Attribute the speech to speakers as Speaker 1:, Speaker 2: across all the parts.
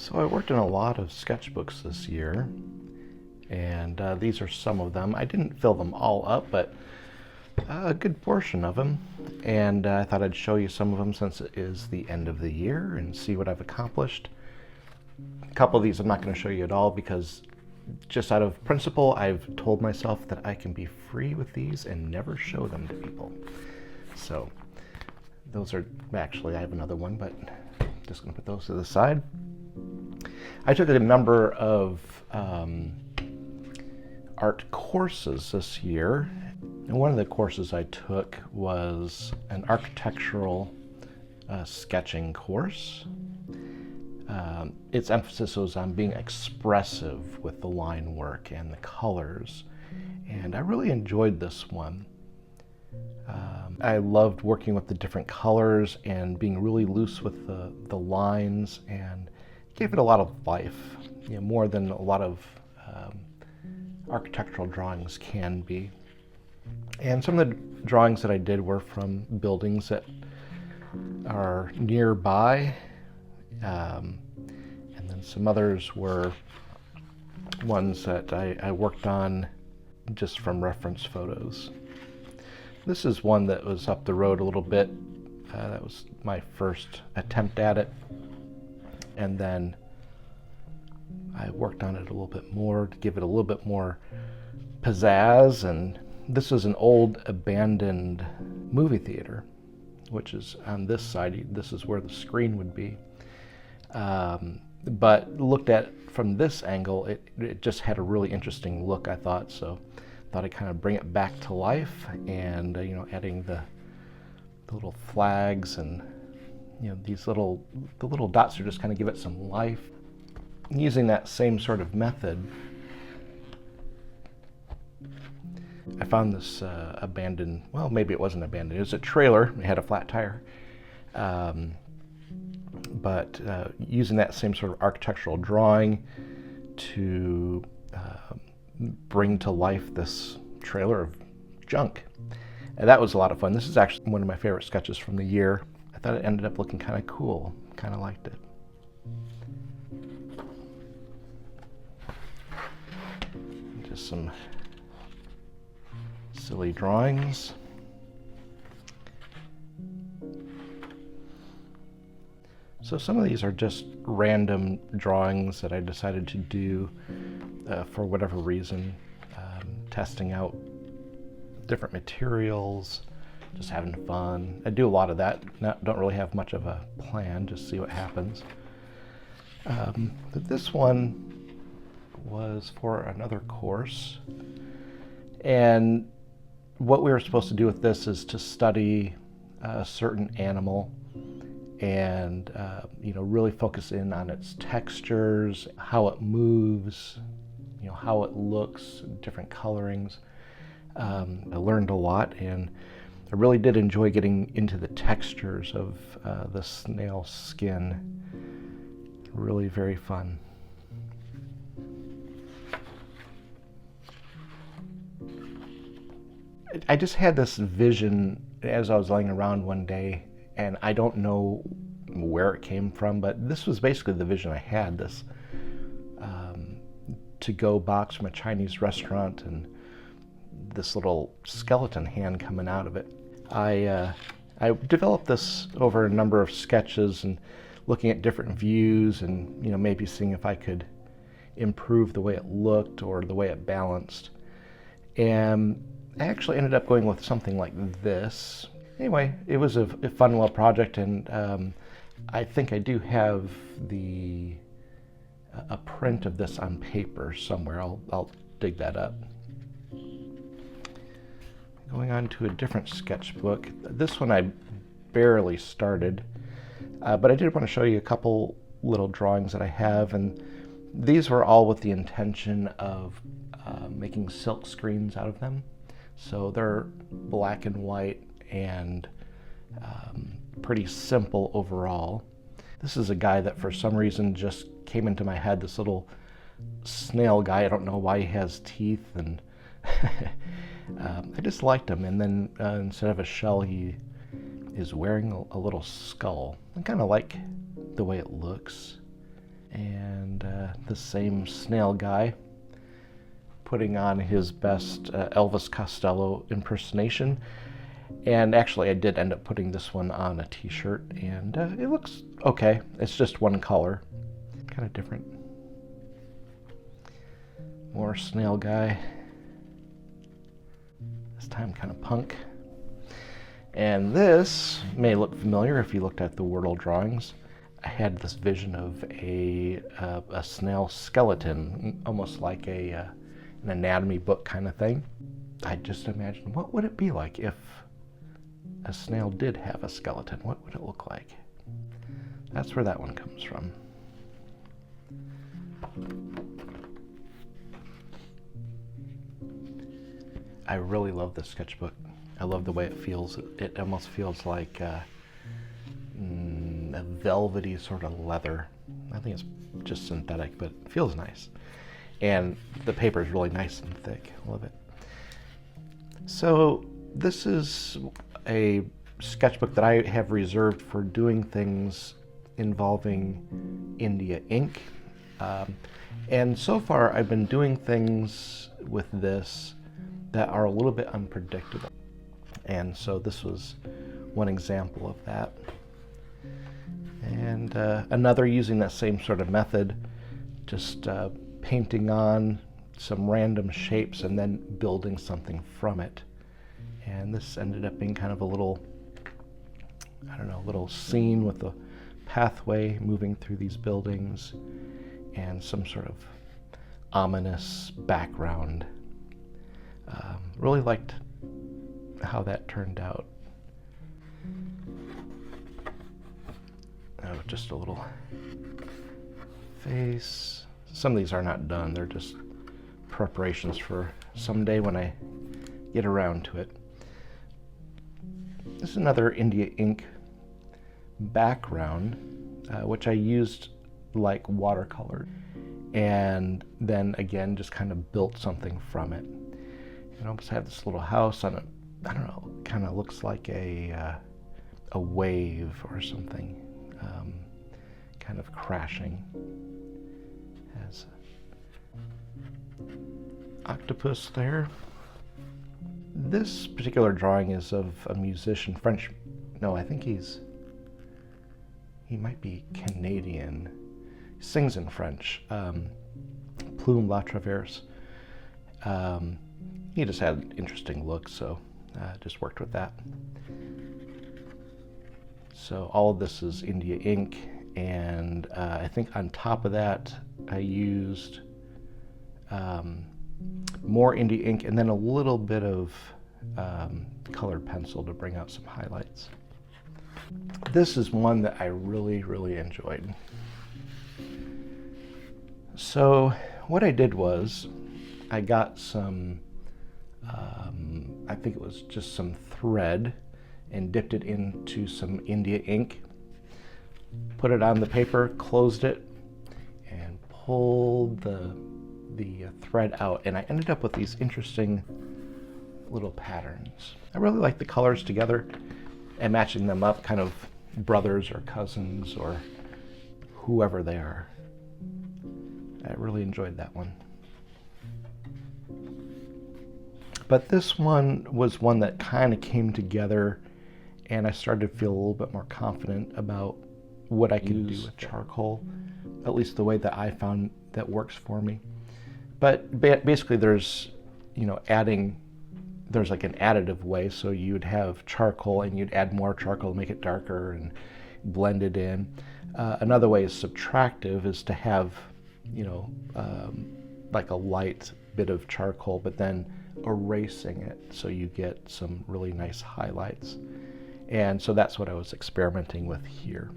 Speaker 1: So I worked in a lot of sketchbooks this year, and these are some of them. I didn't fill them all up, but a good portion of them. And I thought I'd show you some of them since it is the end of the year and see what I've accomplished. A couple of these I'm not going to show you at all because just out of principle, I've told myself that I can be free with these and never show them to people. So those are, actually I have another one, but I'm just going to put those to the side. I took a number of art courses this year, and one of the courses I took was an architectural sketching course. Its emphasis was on being expressive with the line work and the colors, and I really enjoyed this one. I loved working with the different colors and being really loose with the lines, and gave it a lot of life, more than a lot of architectural drawings can be. And some of the drawings that I did were from buildings that are nearby, and then some others were ones that I worked on just from reference photos. This is one that was up the road a little bit. That was my first attempt at it. And then I worked on it a little bit more to give it a little bit more pizzazz. And this is an old abandoned movie theater, which is on this side. This is where the screen would be. But looked at from this angle, it just had a really interesting look, I thought. So I thought I'd kind of bring it back to life, and adding the little flags and the little dots are just kind of give it some life. Using that same sort of method, I found this abandoned, well, maybe it wasn't abandoned, it was a trailer, it had a flat tire. But using that same sort of architectural drawing to bring to life this trailer of junk. And that was a lot of fun. This is actually one of my favorite sketches from the year. I thought it ended up looking kind of cool. Kind of liked it. Just some silly drawings. So some of these are just random drawings that I decided to do for whatever reason, testing out different materials, just having fun. I do a lot of that. Don't really have much of a plan, just see what happens. But this one was for another course, and what we were supposed to do with this is to study a certain animal and really focus in on its textures, how it moves, how it looks, different colorings. I learned a lot, and I really did enjoy getting into the textures of the snail skin. Really very fun. I just had this vision as I was laying around one day, and I don't know where it came from, but this was basically the vision I had, this to-go box from a Chinese restaurant and this little skeleton hand coming out of it. I developed this over a number of sketches and looking at different views and maybe seeing if I could improve the way it looked or the way it balanced. And I actually ended up going with something like this. Anyway, it was a fun little project, and I think I do have a print of this on paper somewhere. I'll dig that up. Going on to a different sketchbook. This one I barely started, but I did want to show you a couple little drawings that I have, and these were all with the intention of making silk screens out of them. So they're black and white and pretty simple overall. This is a guy that for some reason just came into my head, this little snail guy. I don't know why he has teeth, and I just liked him. And then instead of a shell, he is wearing a little skull. I kind of like the way it looks. and the same snail guy putting on his best Elvis Costello impersonation. And actually I did end up putting this one on a t-shirt, and it looks okay. It's just one color, kind of different. More snail guy, this time kind of punk. And this may look familiar if you looked at the Wordle drawings. I had this vision of a snail skeleton, almost like an anatomy book kind of thing. I just imagined, what would it be like if a snail did have a skeleton? What would it look like? That's where that one comes from. I really love this sketchbook. I love the way it feels. It almost feels like a velvety sort of leather. I think it's just synthetic, but it feels nice. And the paper is really nice and thick. I love it. So this is a sketchbook that I have reserved for doing things involving India ink. And so far I've been doing things with this that are a little bit unpredictable. And so this was one example of that. And another using that same sort of method, just painting on some random shapes and then building something from it. And this ended up being kind of a little, I don't know, little scene with a pathway moving through these buildings and some sort of ominous background. Really liked how that turned out. Oh, just a little face. Some of these are not done. They're just preparations for someday when I get around to it. This is another India ink background, which I used like watercolor, and then again just kind of built something from it. And I almost have this little house on it. I don't know, kind of looks like a wave or something, kind of crashing. Has octopus there. This particular drawing is of a musician, French. No, I think he might be Canadian. He sings in French. Plume La Traverse. He just had an interesting look, so just worked with that. So all of this is India ink, and I think on top of that I used more India ink and then a little bit of colored pencil to bring out some highlights. This is one that I really, really enjoyed. So what I did was I got some, I think it was just some thread, and dipped it into some India ink, put it on the paper, closed it, and pulled the thread out, and I ended up with these interesting little patterns. I really like the colors together and matching them up, kind of brothers or cousins or whoever they are. I really enjoyed that one. But this one was one that kind of came together, and I started to feel a little bit more confident about what I could do with charcoal, at least the way that I found that works for me. But basically there's, there's like an additive way, so you'd have charcoal and you'd add more charcoal to make it darker and blend it in. Another way is subtractive, is to have, like a light bit of charcoal, but then erasing it so you get some really nice highlights. And so that's what I was experimenting with here.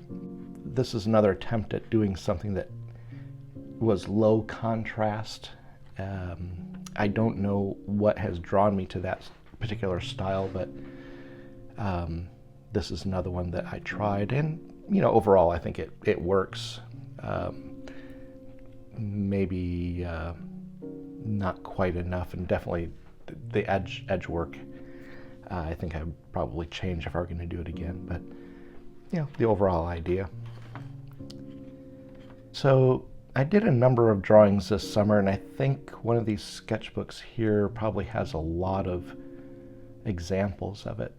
Speaker 1: This is another attempt at doing something that was low contrast. I don't know what has drawn me to that particular style, but this is another one that I tried, and overall I think it works. Maybe not quite enough, and definitely the edge work I think I'd probably change if I were going to do it again, but the overall idea. So I did a number of drawings this summer, and I think one of these sketchbooks here probably has a lot of examples of it.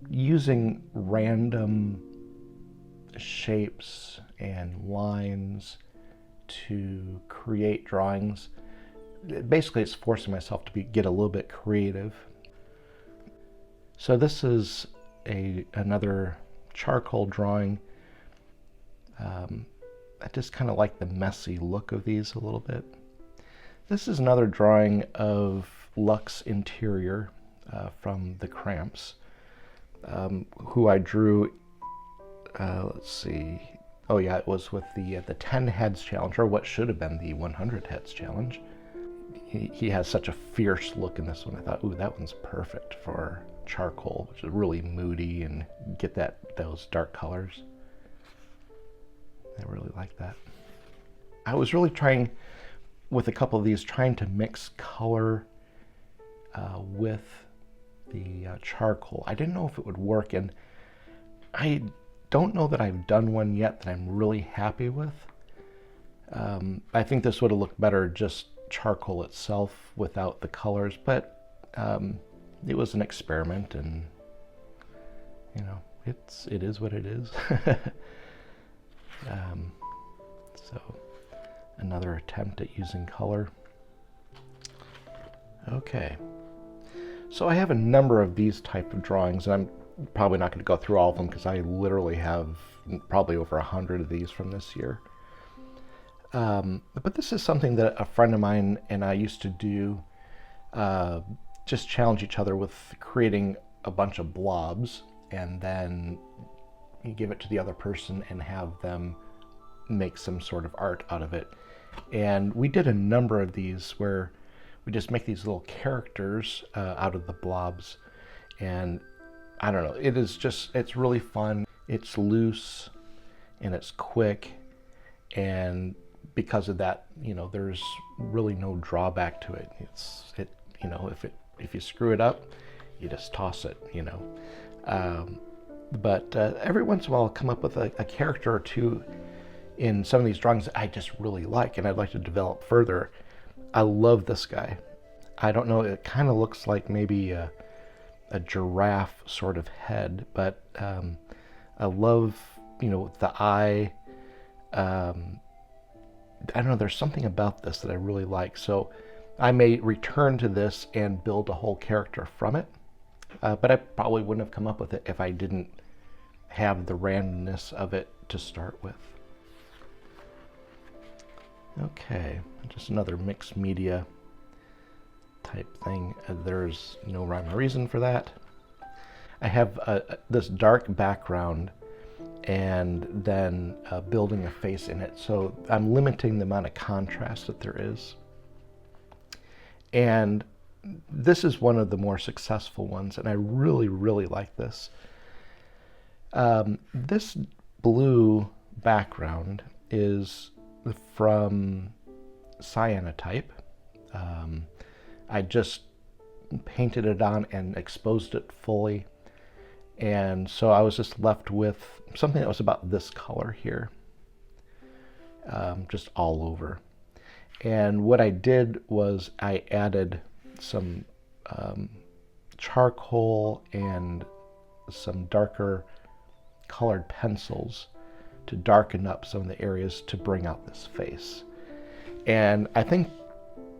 Speaker 1: Using random shapes and lines to create drawings, basically it's forcing myself to get a little bit creative. So this is another charcoal drawing. I just kind of like the messy look of these a little bit. This is another drawing of Lux Interior from the Cramps, who I drew, let's see, oh yeah, it was with the 10 heads challenge, or what should have been the 100 heads challenge. He has such a fierce look in this one. I thought, ooh, that one's perfect for charcoal, which is really moody and get those dark colors. I really like that. I was really trying, with a couple of these, trying to mix color with the charcoal. I didn't know if it would work, and I don't know that I've done one yet that I'm really happy with. I think this would have looked better just charcoal itself without the colors, but it was an experiment, and you know, it is what it is. So another attempt at using color. Okay, so I have a number of these type of drawings, and I'm probably not going to go through all of them because I literally have probably over 100 of these from this year. But this is something that a friend of mine and I used to do, just challenge each other with creating a bunch of blobs, and then you give it to the other person and have them make some sort of art out of it. And we did a number of these where we just make these little characters out of the blobs, and I don't know, it's really fun. It's loose and it's quick, and because of that, you know, there's really no drawback to it. You know, if you screw it up, you just toss it, you know. But every once in a while I'll come up with a character or two in some of these drawings that I just really like, and I'd like to develop further. I love this guy. I don't know, it kind of looks like maybe a giraffe sort of head, but I love, you know, the eye. I don't know, there's something about this that I really like. So I may return to this and build a whole character from it, but I probably wouldn't have come up with it if I didn't have the randomness of it to start with. Okay, just another mixed media type thing. There's no rhyme or reason for that. I have this dark background and then building a face in it. So I'm limiting the amount of contrast that there is. And this is one of the more successful ones, and I really, really like this. This blue background is from cyanotype. I just painted it on and exposed it fully, and so I was just left with something that was about this color here, just all over. And what I did was I added some charcoal and some darker colored pencils to darken up some of the areas to bring out this face. And I think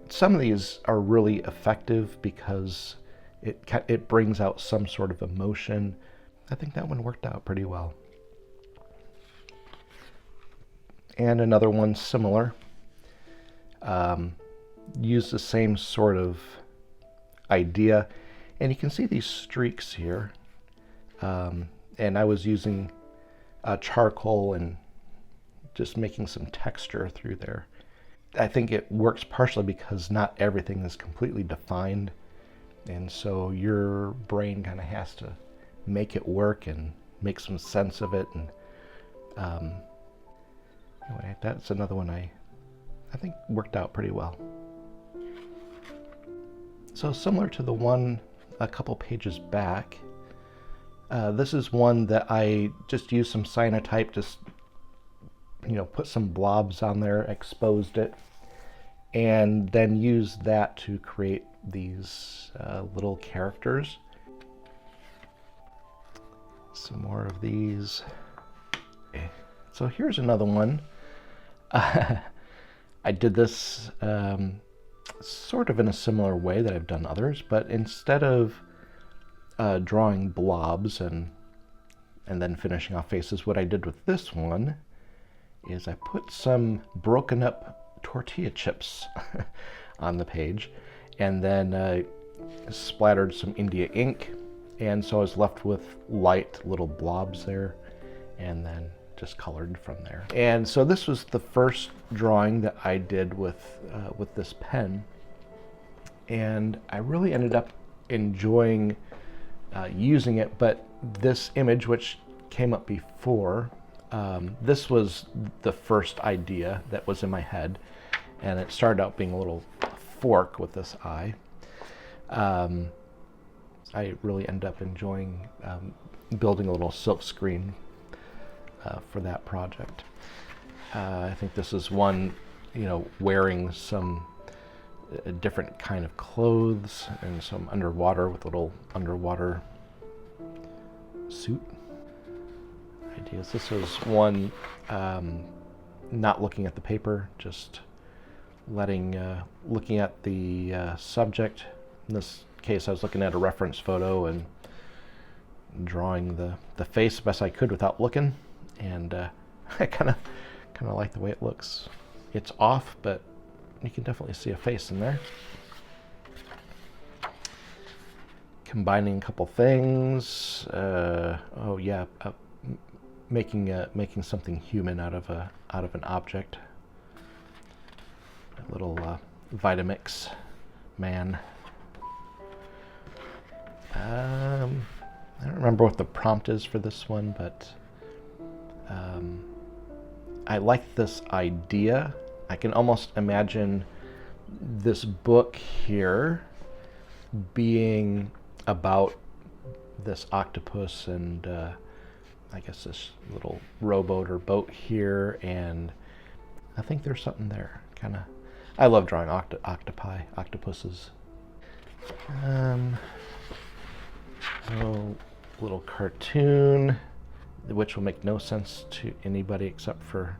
Speaker 1: some of these are really effective because it brings out some sort of emotion. I think that one worked out pretty well. And another one similar. Use the same sort of idea, and you can see these streaks here, and I was using charcoal and just making some texture through there. I think it works partially because not everything is completely defined, and so your brain kind of has to make it work and make some sense of it. And anyway, that's another one I think worked out pretty well. So similar to the one a couple pages back, this is one that I just used some cyanotype, just put some blobs on there, exposed it, and then used that to create these little characters. Some more of these. Okay. So here's another one. I did this sort of in a similar way that I've done others, but instead of drawing blobs and then finishing off faces, what I did with this one is I put some broken up tortilla chips on the page, and then splattered some India ink, and so I was left with light little blobs there, and then just colored from there. And so this was the first drawing that I did with this pen, and I really ended up enjoying using it. But this image, which came up before, this was the first idea that was in my head, and it started out being a little fork with this eye. I really ended up enjoying building a little silk screen for that project. I think this is one, wearing some different kind of clothes and some underwater with a little underwater suit ideas. This was one not looking at the paper, just looking at the subject. In this case, I was looking at a reference photo and drawing the face best I could without looking. And I kind of like the way it looks. It's off, but you can definitely see a face in there. Combining a couple things. Making something human out of an object. A little Vitamix man. I don't remember what the prompt is for this one, but I like this idea. I can almost imagine this book here being about this octopus and I guess this little rowboat or boat here, and I think there's something there. I love drawing octopuses. Little cartoon, which will make no sense to anybody except for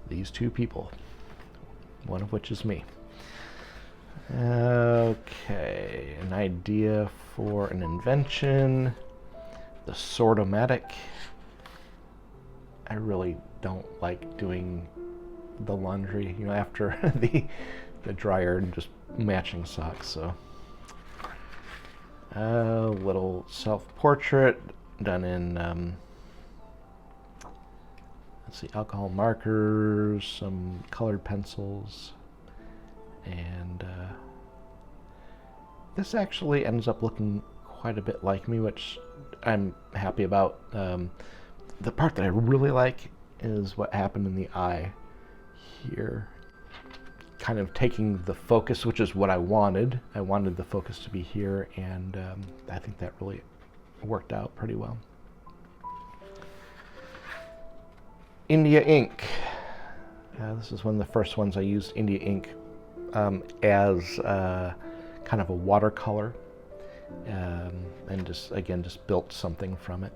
Speaker 1: these two people, one of which is me. Okay, an idea for an invention, the Sortomatic. I really don't like doing the laundry, after the dryer, and just matching socks, so. A little self-portrait done in, let's see, alcohol markers, some colored pencils, and this actually ends up looking quite a bit like me, which I'm happy about. The part that I really like is what happened in the eye here. Kind of taking the focus, which is what I wanted. I wanted the focus to be here, and I think that really worked out pretty well. India ink. This is one of the first ones I used India ink as kind of a watercolor, and just built something from it.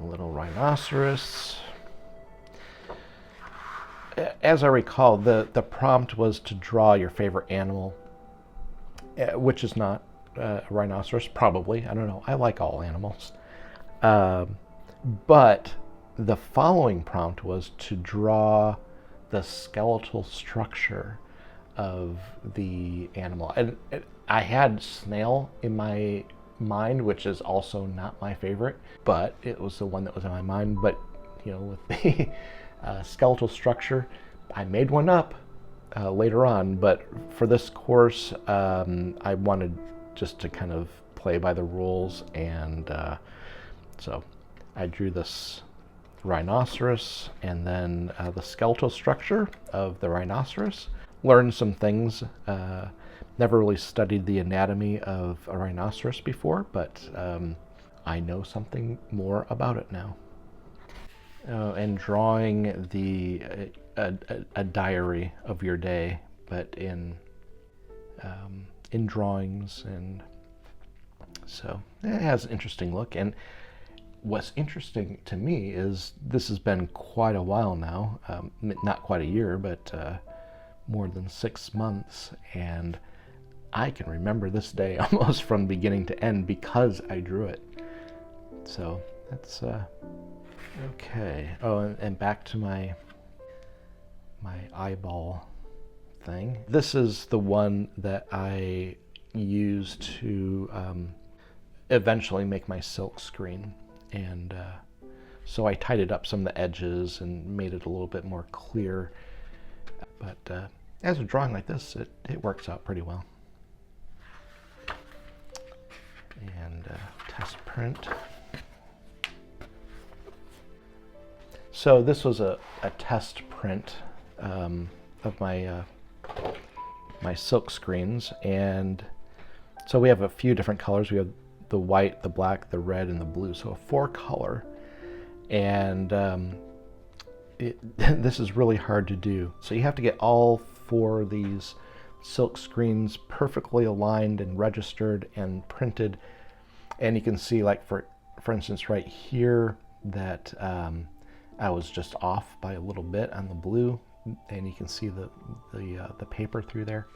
Speaker 1: A little rhinoceros. As I recall, the prompt was to draw your favorite animal, which is not a rhinoceros, probably. I don't know. I like all animals. But the following prompt was to draw the skeletal structure of the animal. And I had snail in my mind, which is also not my favorite, but it was the one that was in my mind. But, with the skeletal structure, I made one up later on, but for this course, I wanted just to kind of play by the rules, and so I drew this rhinoceros and then the skeletal structure of the rhinoceros. Learned some things. Never really studied the anatomy of a rhinoceros before, but I know something more about it now. and drawing a diary of your day, but in drawings, and so it has an interesting look. And what's interesting to me is this has been quite a while now, not quite a year, but more than 6 months, and I can remember this day almost from beginning to end because I drew it. So that's okay. Oh, and back to my eyeball thing. This is the one that I use to eventually make my silk screen, and so I tidied up some of the edges and made it a little bit more clear. But as a drawing like this, it works out pretty well. And test print. So this was a test print of my my silk screens, and so we have a few different colors. We have the white, the black, the red, and the blue. So a 4-color, and this is really hard to do. So you have to get all 4 of these silk screens perfectly aligned and registered and printed. And you can see, like for instance right here, that I was just off by a little bit on the blue, and you can see the paper through there.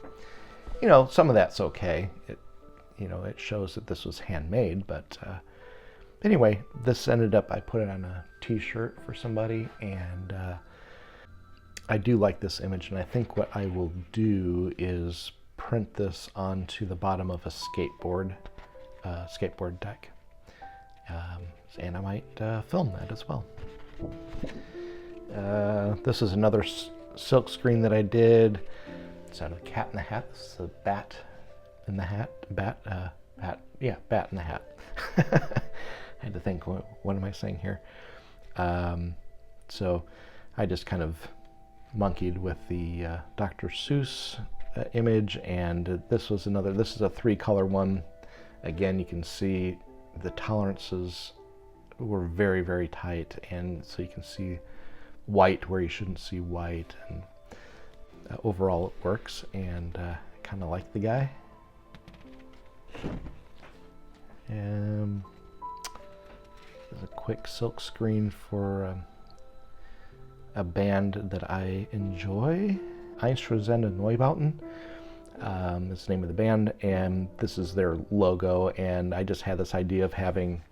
Speaker 1: You know, some of that's okay. It shows that this was handmade, but anyway, this ended up, I put it on a t-shirt for somebody, and I do like this image, and I think what I will do is print this onto the bottom of a skateboard deck, and I might film that as well. This is another silk screen that I did. It's out of the Cat in the Hat. This is a bat in the hat. Bat in the hat. I had to think, what am I saying here? So I just kind of monkeyed with the Dr. Seuss image, and this is a 3-color one. Again, you can see the tolerances were very, very tight, and so you can see white where you shouldn't see white, and overall it works, and I kind of like the guy. There's a quick silk screen for a band that I enjoy. Einstürzende Neubauten is the name of the band, and this is their logo, and I just had this idea of having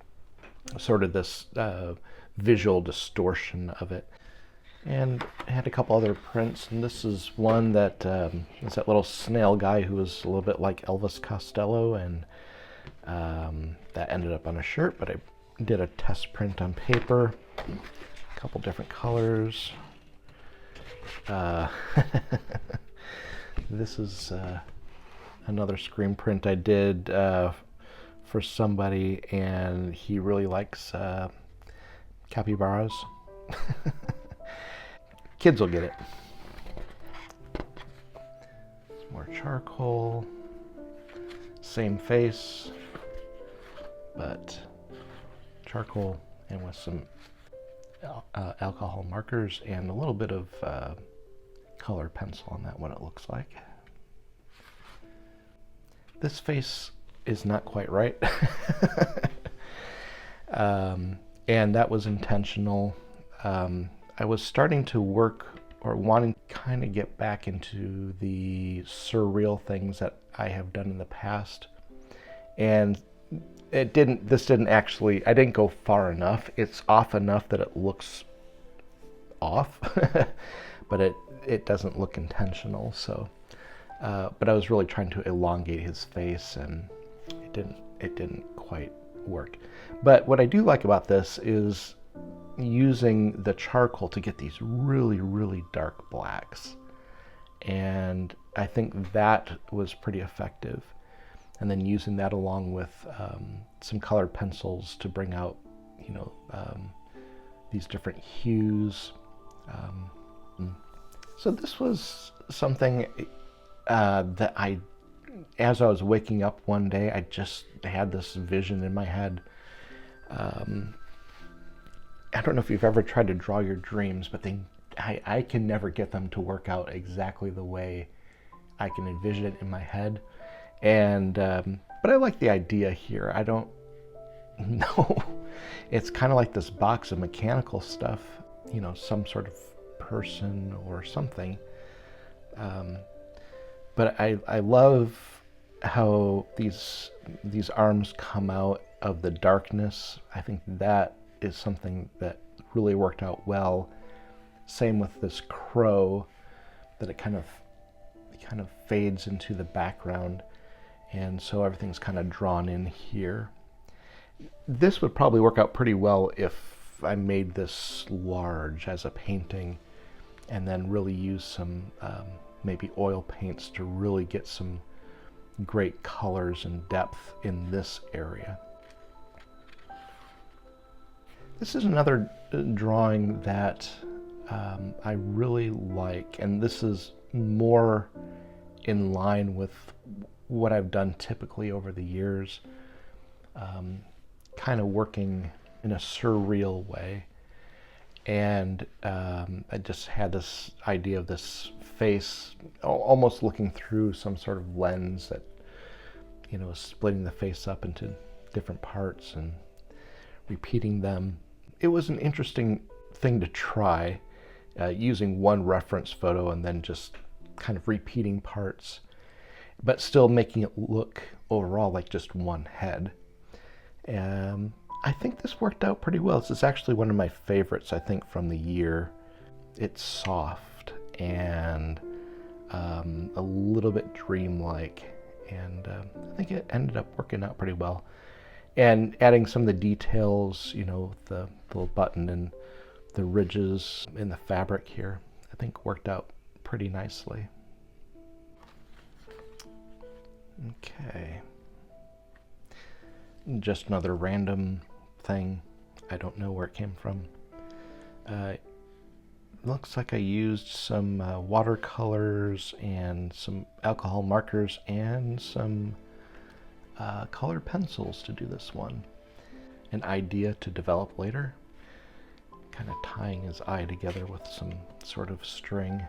Speaker 1: sort of this visual distortion of it. And I had a couple other prints, and this is one that is that little snail guy who was a little bit like Elvis Costello, and that ended up on a shirt, but I did a test print on paper, a couple different colors. This is another screen print I did for somebody, and he really likes capybaras. Kids will get it. Some more charcoal, same face, but charcoal and with some alcohol markers and a little bit of color pencil on that, what it looks like. This face is not quite right. And that was intentional. I was starting to work, or wanting to kind of get back into the surreal things that I have done in the past, and I didn't go far enough. It's off enough that it looks off, but it doesn't look intentional. So, but I was really trying to elongate his face, and it didn't quite work. But what I do like about this is using the charcoal to get these really, really dark blacks, and I think that was pretty effective. And then using that along with some colored pencils to bring out, these different hues. So this was something that as I was waking up one day, I just had this vision in my head. I don't know if you've ever tried to draw your dreams, but I can never get them to work out exactly the way I can envision it in my head. And but I like the idea here. I don't know. It's kind of like this box of mechanical stuff, you know, some sort of person or something. But I love how these arms come out of the darkness. I think that is something that really worked out well. Same with this crow, that it kind of fades into the background, and so everything's kind of drawn in here. This would probably work out pretty well if I made this large as a painting, and then really use some maybe oil paints to really get some great colors and depth in this area. This is another drawing that I really like, and this is more in line with what I've done typically over the years, kind of working in a surreal way. And I just had this idea of this face almost looking through some sort of lens that, you know, is splitting the face up into different parts and repeating them. It was an interesting thing to try, using one reference photo and then just kind of repeating parts, but still making it look overall like just one head. I think this worked out pretty well. This is actually one of my favorites, I think, from the year. It's soft and a little bit dreamlike, and I think it ended up working out pretty well. And adding some of the details, you know, the little button and the ridges in the fabric here, I think worked out pretty nicely. Okay. Just another random thing. I don't know where it came from. Looks like I used some watercolors and some alcohol markers and some colored pencils to do this one. An idea to develop later. Kind of tying his eye together with some sort of string.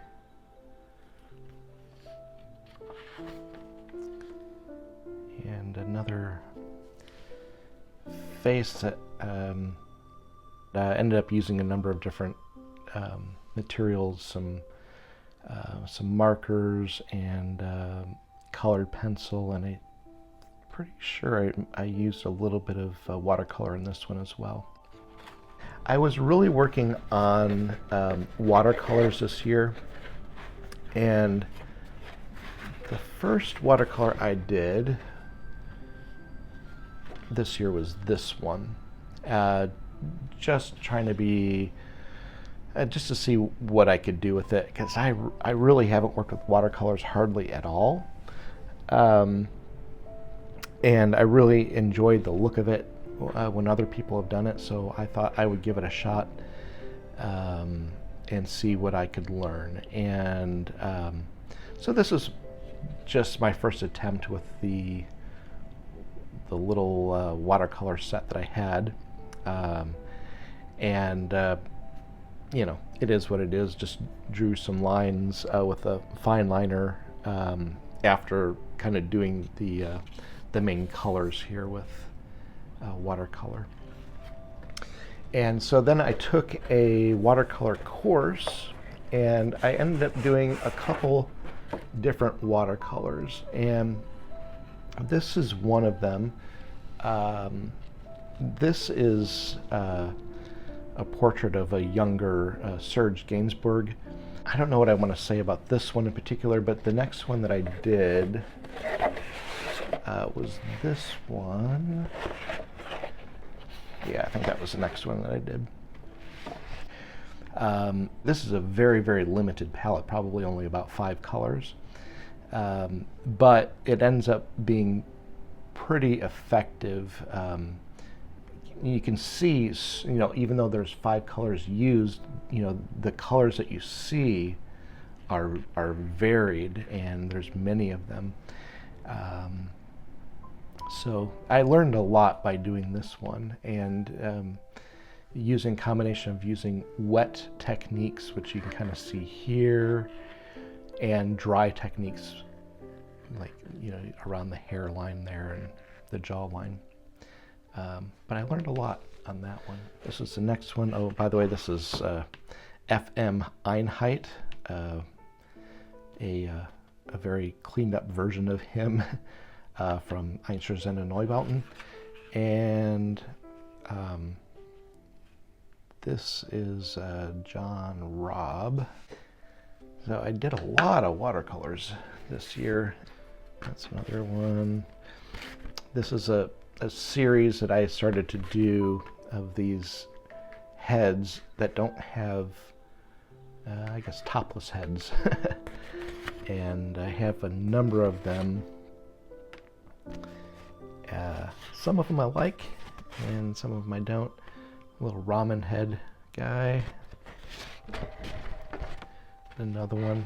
Speaker 1: And another face that ended up using a number of different materials, some markers and colored pencil, and I'm pretty sure I used a little bit of watercolor in this one as well. I was really working on watercolors this year, and the first watercolor I did this year was this one. Just trying to be, just to see what I could do with it, because I really haven't worked with watercolors hardly at all. And I really enjoyed the look of it when other people have done it, so I thought I would give it a shot and see what I could learn. And so this is just my first attempt with the little watercolor set that I had, and you know, it is what it is. Just drew some lines with a fine liner after kind of doing the main colors here with watercolor. And so then I took a watercolor course, and I ended up doing a couple different watercolors, and this is one of them. This is a portrait of a younger Serge Gainsbourg. I don't know what I want to say about this one in particular, but the next one that I did was this one. Yeah, I think that was the next one that I did. This is a very, very limited palette, probably only about 5 colors. But it ends up being pretty effective. You can see, you know, even though there's 5 colors used, you know, the colors that you see are varied, and there's many of them. So I learned a lot by doing this one, and using combination of using wet techniques, which you can kind of see here, and dry techniques, like, you know, around the hairline there and the jawline. But I learned a lot on that one. This is the next one. Oh, by the way, this is FM Einheit, a very cleaned up version of him from Einstürzende Neubauten. And this is John Robb. So I did a lot of watercolors this year. That's another one. This is a series that I started to do of these heads that don't have, I guess, topless heads. And I have a number of them. Some of them I like, and some of them I don't. A little ramen head guy. Another one.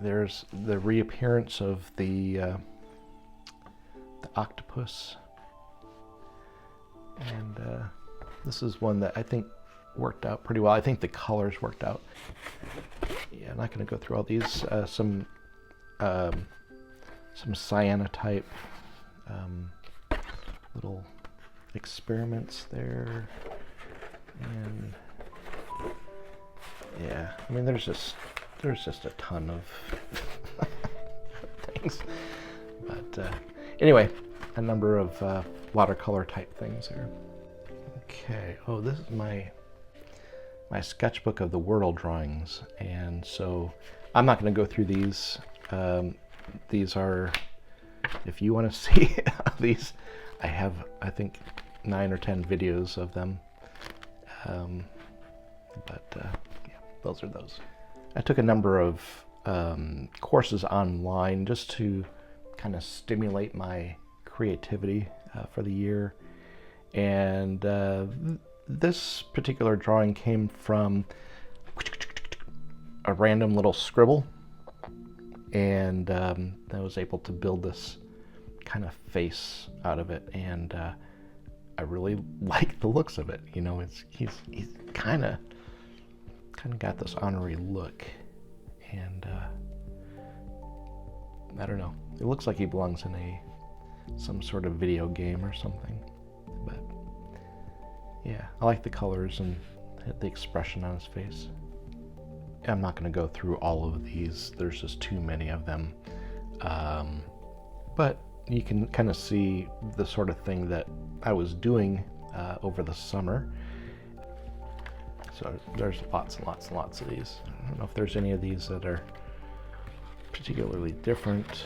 Speaker 1: There's the reappearance of the octopus. And this is one that I think worked out pretty well. I think the colors worked out. Yeah, I'm not going to go through all these. Some cyanotype little experiments there. And yeah, I mean, there's just a ton of things. But anyway, a number of watercolor type things there. Okay, oh, this is my sketchbook of the Wordle drawings, and so I'm not going to go through these. These are, if you want to see these, I have, I think, 9 or 10 videos of them. Yeah, those are those. I took a number of courses online just to kind of stimulate my creativity for the year. And this particular drawing came from a random little scribble, and I was able to build this kind of face out of it, and I really like the looks of it. You know, he's kind of got this ornery look, and I don't know. It looks like he belongs in some sort of video game or something. But yeah, I like the colors and the expression on his face. I'm not going to go through all of these. There's just too many of them. But you can kind of see the sort of thing that I was doing over the summer. So there's lots and lots and lots of these. I don't know if there's any of these that are particularly different.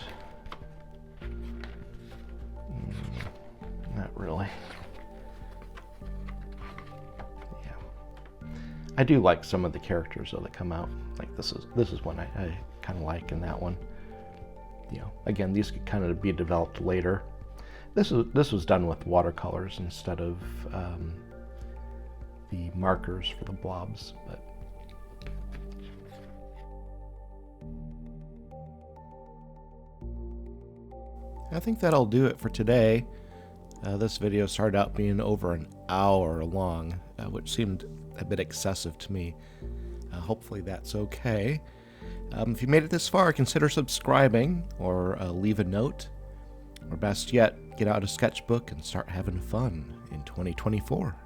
Speaker 1: Not really. Yeah, I do like some of the characters though that come out. Like this is one I kind of like, and that one. You know, again, these could kind of be developed later. This was done with watercolors instead of the markers for the blobs, but. I think that'll do it for today. This video started out being over an hour long, which seemed a bit excessive to me. Hopefully that's okay. If you made it this far, consider subscribing or leave a note. Or best yet, get out a sketchbook and start having fun in 2024.